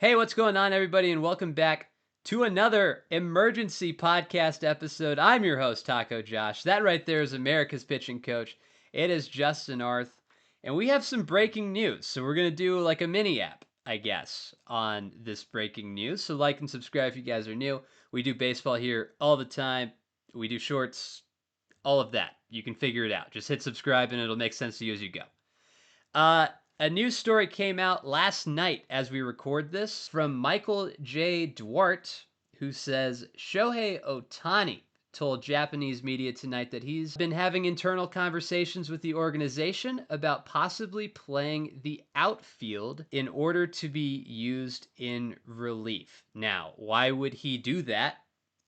Hey, what's going on, everybody, and welcome back to another emergency podcast episode. I'm your host, Taco Josh. That right there is America's pitching coach. It is Justin Arth, and we have some breaking news. So we're gonna do like a mini app, I guess, on this breaking news. So like and subscribe if you guys are new. We do baseball here all the time. We do shorts, all of that. You can figure it out. Just hit subscribe, and it'll make sense to you as you go. Uh, a news story came out last night as we record this from Michael J. Duarte, who says Shohei Ohtani told Japanese media tonight that he's been having internal conversations with the organization about possibly playing the outfield in order to be used in relief. Now, why would he do that?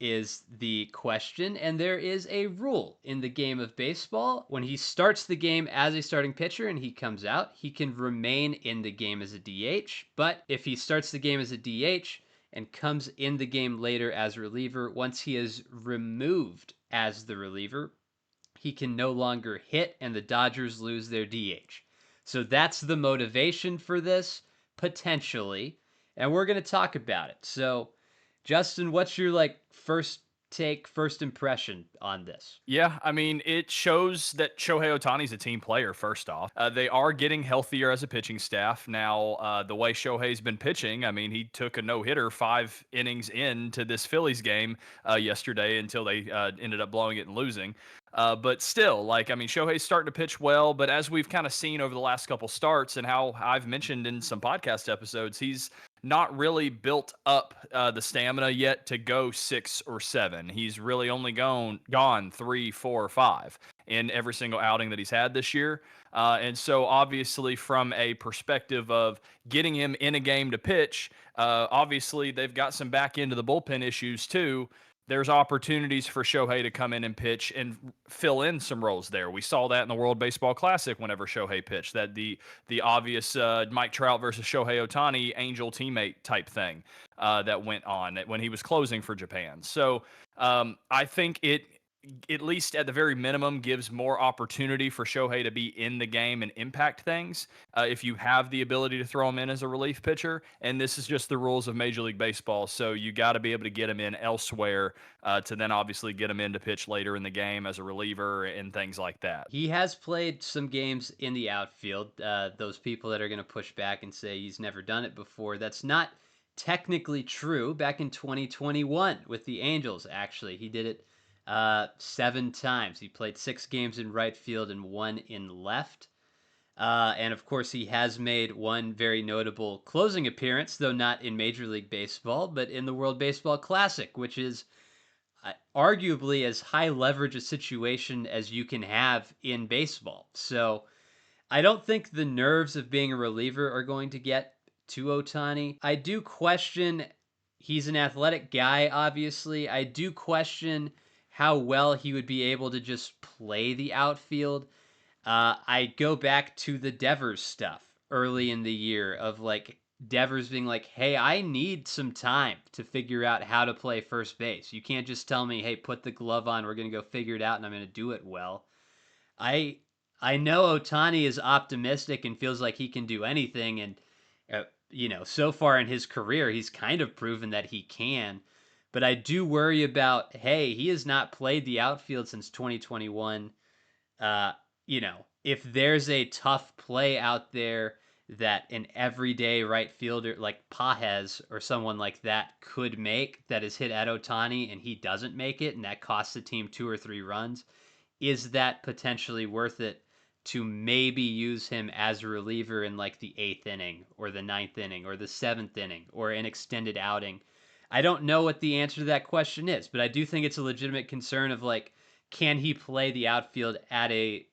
Is the question, and there is a rule in the game of baseball. When he starts the game as a starting pitcher and he comes out, he can remain in the game as a DH. But if he starts the game as a DH and comes in the game later as a reliever, once he is removed as the reliever, he can no longer hit, and the Dodgers lose their DH. So that's the motivation for this, potentially, and we're going to talk about it. So Justin, what's your first take, first impression on this? Yeah, I mean, it shows that Shohei Ohtani's a team player, first off. They are getting healthier as a pitching staff. Now, the way Shohei's been pitching, I mean, he took a no hitter 5 innings into this Phillies game yesterday until they ended up blowing it and losing. But still, I mean, Shohei's starting to pitch well. But as we've kind of seen over the last couple starts and how I've mentioned in some podcast episodes, he's not really built up the stamina yet to go 6 or 7. He's really only gone 3, 4, 5 in every single outing that he's had this year. And so, obviously, from a perspective of getting him in a game to pitch, obviously they've got some back into the bullpen issues too. There's opportunities for Shohei to come in and pitch and fill in some roles there. We saw that in the World Baseball Classic whenever Shohei pitched, that the obvious Mike Trout versus Shohei Ohtani angel teammate type thing that went on when he was closing for Japan. So I think it, at least at the very minimum, gives more opportunity for Shohei to be in the game and impact things if you have the ability to throw him in as a relief pitcher. And this is just the rules of Major League Baseball. So you got to be able to get him in elsewhere to then obviously get him in to pitch later in the game as a reliever and things like that. He has played some games in the outfield. Those people that are going to push back and say he's never done it before, that's not technically true. Back in 2021 with the Angels, actually, he did it 7 times. He played 6 games in right field and 1 in left. And of course, he has made one very notable closing appearance, though not in Major League Baseball, but in the World Baseball Classic, which is arguably as high leverage a situation as you can have in baseball. So I don't think the nerves of being a reliever are going to get to Ohtani. I do question, he's an athletic guy, obviously. I do question how well he would be able to just play the outfield. I go back to the Devers stuff early in the year of Devers being like, "Hey, I need some time to figure out how to play first base. You can't just tell me, "Hey, put the glove on. We're going to go figure it out and I'm going to do it well." I I know Ohtani is optimistic and feels like he can do anything, and so far in his career, he's kind of proven that he can. But I do worry about, hey, he has not played the outfield since 2021. If there's a tough play out there that an everyday right fielder like Pajes or someone like that could make that is hit at Ohtani and he doesn't make it and that costs the team 2 or 3 runs, is that potentially worth it to maybe use him as a reliever in like the 8th inning or the 9th inning or the 7th inning or an extended outing? I don't know what the answer to that question is, but I do think it's a legitimate concern of can he play the outfield at a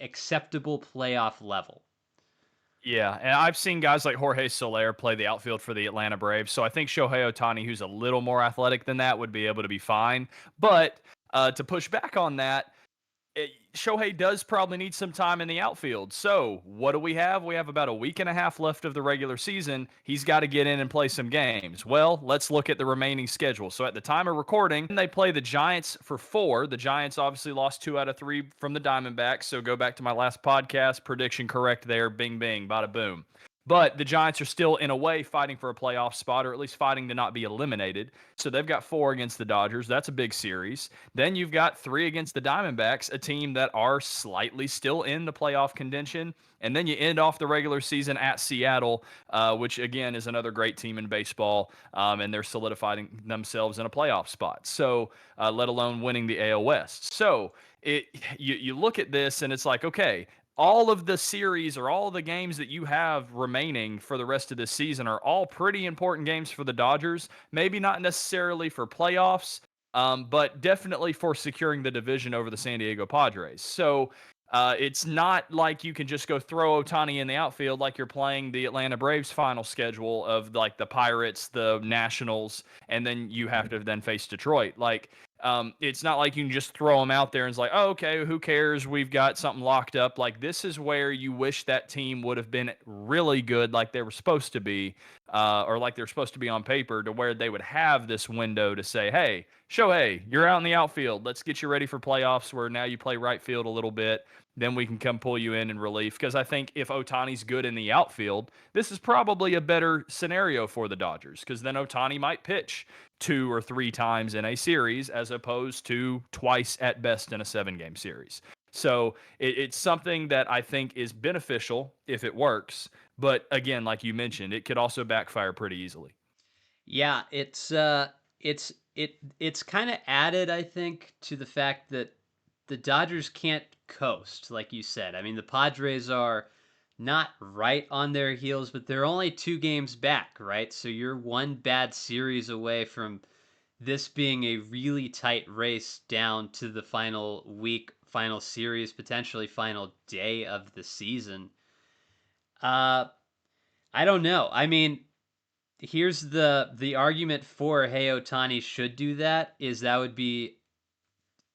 acceptable playoff level? Yeah, and I've seen guys like Jorge Soler play the outfield for the Atlanta Braves, so I think Shohei Ohtani, who's a little more athletic than that, would be able to be fine. But to push back on that, Shohei does probably need some time in the outfield. So what do we have? We have about a week and a half left of the regular season. He's got to get in and play some games. Well, let's look at the remaining schedule. So at the time of recording, they play the Giants for 4. The Giants obviously lost 2 out of 3 from the Diamondbacks. So go back to my last podcast. Prediction correct there. Bing, bing, bada boom. But the Giants are still, in a way, fighting for a playoff spot, or at least fighting to not be eliminated. So they've got 4 against the Dodgers. That's a big series. Then you've got 3 against the Diamondbacks, a team that are slightly still in the playoff contention. And then you end off the regular season at Seattle, which again is another great team in baseball, and they're solidifying themselves in a playoff spot. So, let alone winning the AL West. So, you look at this and it's like, okay, all of the series or all the games that you have remaining for the rest of this season are all pretty important games for the Dodgers. Maybe not necessarily for playoffs, but definitely for securing the division over the San Diego Padres. So it's not like you can just go throw Ohtani in the outfield like you're playing the Atlanta Braves final schedule of like the Pirates, the Nationals, and then you have to then face Detroit. Like, it's not like you can just throw them out there and it's like, oh, okay, who cares? We've got something locked up. Like, this is where you wish that team would have been really good, like they were supposed to be, or like they're supposed to be on paper, to where they would have this window to say, hey, Shohei, you're out in the outfield. Let's get you ready for playoffs where now you play right field a little bit. Then we can come pull you in relief. Because I think if Ohtani's good in the outfield, this is probably a better scenario for the Dodgers. Because then Ohtani might pitch 2 or 3 times in a series as opposed to twice at best in a 7-game series. So it's something that I think is beneficial if it works. But again, like you mentioned, it could also backfire pretty easily. Yeah, it's kind of added, I think, to the fact that the Dodgers can't coast, like you said. I mean, the Padres are not right on their heels, but they're only 2 games back, right? So you're one bad series away from this being a really tight race down to the final week, final series, potentially final day of the season. Uh, I don't know. I mean, here's the argument for hey Otani should do that is that would be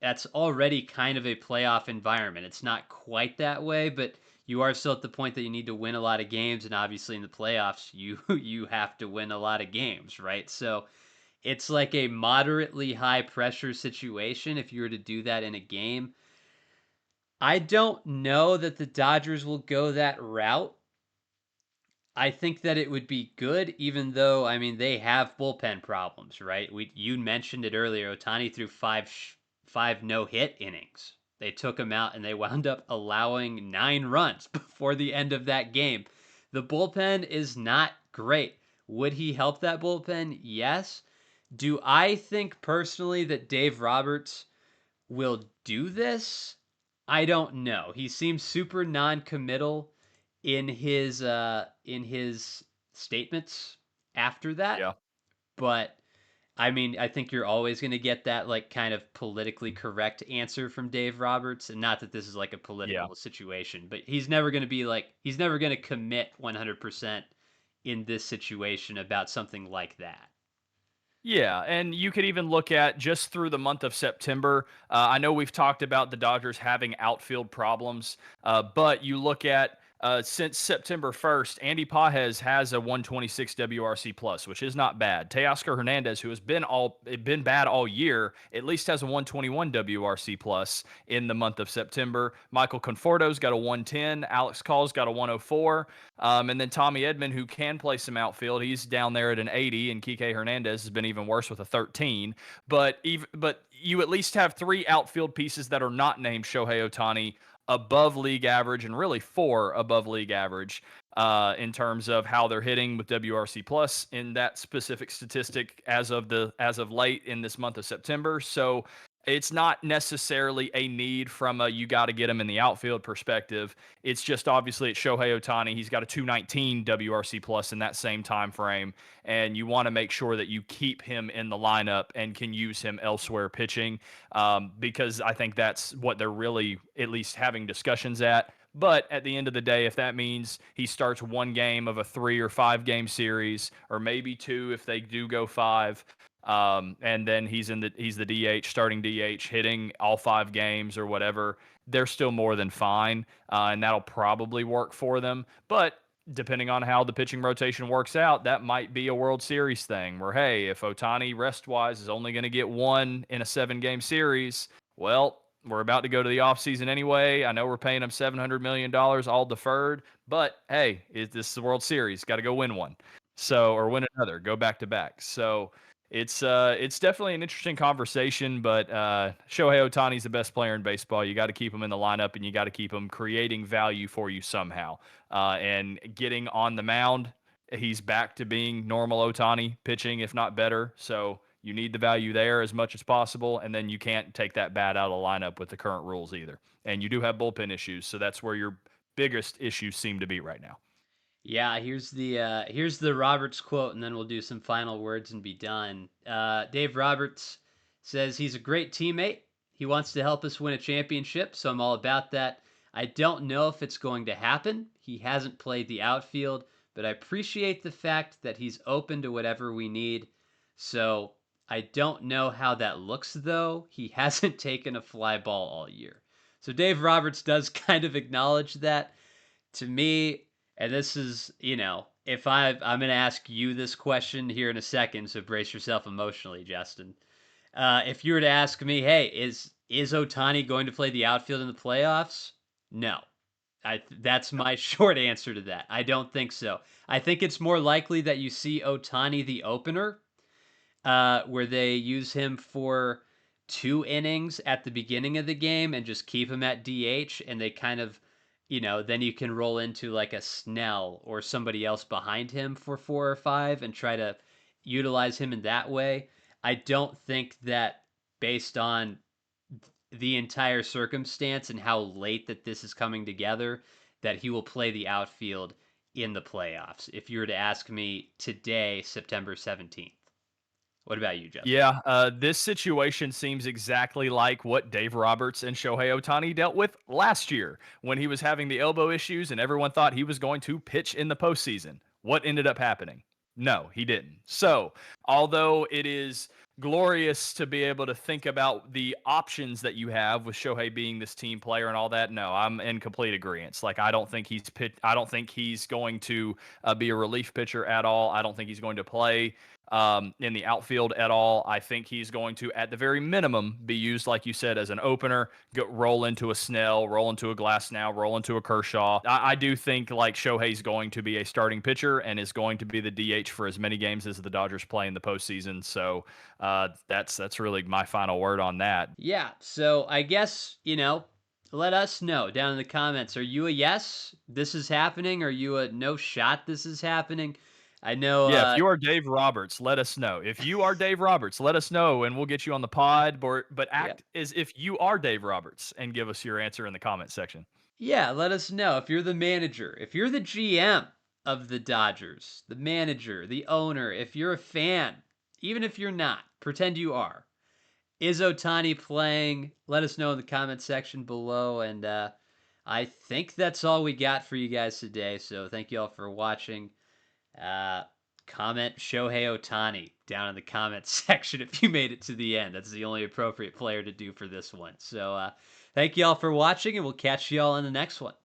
that's already kind of a playoff environment. It's not quite that way, but you are still at the point that you need to win a lot of games, and obviously in the playoffs you have to win a lot of games, right? So it's like a moderately high pressure situation if you were to do that in a game. I don't know that the Dodgers will go that route. I think that it would be good, even though I mean they have bullpen problems, right? We you mentioned it earlier. Otani threw five no hit innings. They took him out and they wound up allowing 9 runs before the end of that game. The bullpen is not great. Would he help that bullpen? Yes. Do I think personally that Dave Roberts will do this? I don't know. He seems super non-committal in his statements after that, Yeah. but I mean, I think you're always going to get that like kind of politically correct answer from Dave Roberts, and not that this is like a Yeah. political situation, but he's never going to be like he's never going to commit 100% in this situation about something like that. Yeah, and you could even look at just through the month of September. I know we've talked about the Dodgers having outfield problems, but you look at since September 1st, Andy Pages has a 126 WRC plus, which is not bad. Teoscar Hernandez, who has been bad all year, at least has a 121 WRC plus in the month of September. Michael Conforto's got a 110. Alex Call's got a 104. And then Tommy Edman, who can play some outfield, he's down there at an 80, and Kike Hernandez has been even worse with a 13. But you at least have 3 outfield pieces that are not named Shohei Ohtani above league average, and really 4 above league average in terms of how they're hitting with WRC plus in that specific statistic as of late in this month of September. So it's not necessarily a need from a you got to get him in the outfield perspective. It's just obviously it's Shohei Ohtani. He's got a 219 WRC plus in that same time frame, and you want to make sure that you keep him in the lineup and can use him elsewhere pitching, because I think that's what they're really at least having discussions at. But at the end of the day, if that means he starts one game of a 3 or 5 game series, or maybe 2 if they do go 5, and then he's the DH, starting DH, hitting all 5 games or whatever, they're still more than fine, and that'll probably work for them. But depending on how the pitching rotation works out, that might be a World Series thing where, hey, if Ohtani rest wise is only going to get 1 in a 7-game series, well, we're about to go to the offseason anyway. I know we're paying him $700 million all deferred, but hey, this is the World Series. Got to go win one. So, or win another, go back to back. So it's definitely an interesting conversation, but Shohei Ohtani's the best player in baseball. You got to keep him in the lineup, and you got to keep him creating value for you somehow. And getting on the mound, he's back to being normal Ohtani pitching, if not better. So you need the value there as much as possible, and then you can't take that bat out of the lineup with the current rules either. And you do have bullpen issues, so that's where your biggest issues seem to be right now. Yeah, here's the Roberts quote, and then we'll do some final words and be done. Dave Roberts says he's a great teammate. He wants to help us win a championship, so I'm all about that. I don't know if it's going to happen. He hasn't played the outfield, but I appreciate the fact that he's open to whatever we need. So I don't know how that looks though. He hasn't taken a fly ball all year. So Dave Roberts does kind of acknowledge that. To me, and this is, if I'm going to ask you this question here in a second, so brace yourself emotionally, Justin. If you were to ask me, hey, is Ohtani going to play the outfield in the playoffs? No. That's my short answer to that. I don't think so. I think it's more likely that you see Ohtani the opener, where they use him for 2 innings at the beginning of the game and just keep him at DH, and they kind of, then you can roll into like a Snell or somebody else behind him for 4 or 5 and try to utilize him in that way. I don't think that, based on the entire circumstance and how late that this is coming together, that he will play the outfield in the playoffs. If you were to ask me today, September 17th. What about you, Justin? Yeah, this situation seems exactly like what Dave Roberts and Shohei Ohtani dealt with last year when he was having the elbow issues and everyone thought he was going to pitch in the postseason. What ended up happening? No, he didn't. So, although it is glorious to be able to think about the options that you have with Shohei being this team player and all that, no, I'm in complete agreement. Like, I don't think I don't think he's going to be a relief pitcher at all. I don't think he's going to play in the outfield at all. I think he's going to, at the very minimum, be used, like you said, as an opener, roll into a Snell, roll into a Glasnow, roll into a Kershaw. I do think like Shohei's going to be a starting pitcher and is going to be the DH for as many games as the Dodgers play in the postseason. So that's really my final word on that. Yeah, so I guess, let us know down in the comments. Are you a yes, this is happening? Are you a no shot, this is happening? I know, Yeah, if you are Dave Roberts, let us know. If you are Dave Roberts, let us know and we'll get you on the pod. But yeah. act as if you are Dave Roberts and give us your answer in the comment section. Yeah, let us know if you're the manager, if you're the GM of the Dodgers, the manager, the owner, if you're a fan, even if you're not, pretend you are. Is Ohtani playing? Let us know in the comment section below. And I think that's all we got for you guys today. So thank you all for watching. Uh, Comment Shohei Ohtani down in the comments section if you made it to the end. That's the only appropriate player to do for this one. So thank you all for watching, and we'll catch you all in the next one.